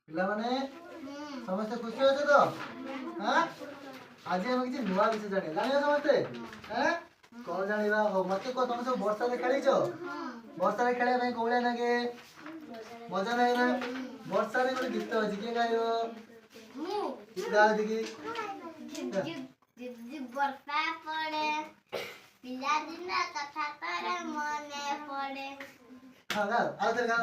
पिला माने समस्त खुशी हो तो हां आज हम किसी नुआ विषय जाने जाने समस्ते हैं कौन जानिबा हो मते को तुम सब वर्षा रे खेली छो वर्षा रे खेले भाई कोले नागे मजा नाही ना वर्षा रे गोटे गीत अछि के गायो मु गा दिकी जिब वर्षा पड़े पिला दिन कथा करे मने पड़े हां गा आ तेरे गा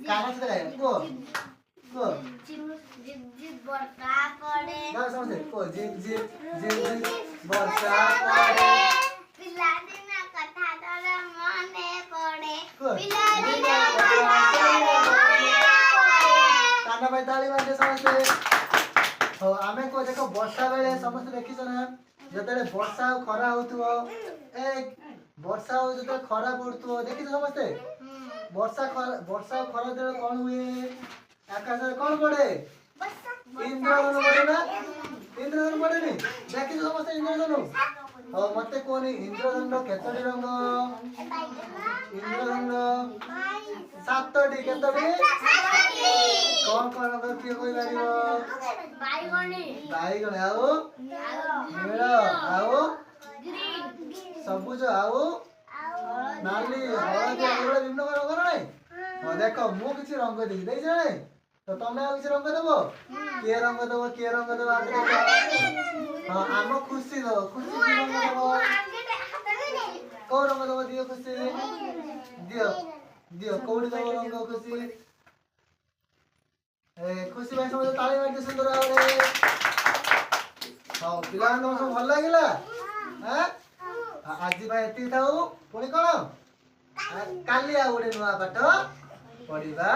काना से गायो को जिब वर्षा पड़े गा समझे को जिब वर्षा पड़े पिला दिन कथा करे मने पड़े को पिला दिन कथा करे मने पड़े काना भाई ताली मारके समझते हो आमे को देखो वर्षा बेले समस्त देखि छ ना जतले वर्षा खरा होतुओ ए वर्षा हो जतले खरा पड़तुओ देखि छ समस्ते वर्षा खरा देले कोन हुए आकाश रे कोन पड़े इंद्रधनु पड़े ना इंद्रधनु पड़े नी देखि छ समस्ते इंद्रधनु हो मते कोनी इंद्रधनु केतडी रंग इंद्रधनु सातटी केतडी कौन कौन रंग किए कोई बारिबो बाईगण आओ नील आओ सबुज आओ नाली हळदी एगुड़ा विभिन्न रंग नहीं हाँ देखो मु किसी रंग देई देई जाने तो तमे आ किसी रंग देबो के रंग देबो आगे हाँ आम खुशी दो खुशी की रंग देबो को रंग देबो दियो खुशी दियो दियो कोडी देबो रंग खुशी खुशी भाई समझ ताली मारके सुंदर भाବରେ हाँ पिलाମାନଙ୍କୁ ସବୁ ଭଲ ଲାଗିଲା ଆଜି ପାଇଁ ଏତିକି ଥାଉ ପୁଣି କଣ କାଲି ଆଉ ଗୋଟେ ନୂଆ ପାଠ ପଢିବା।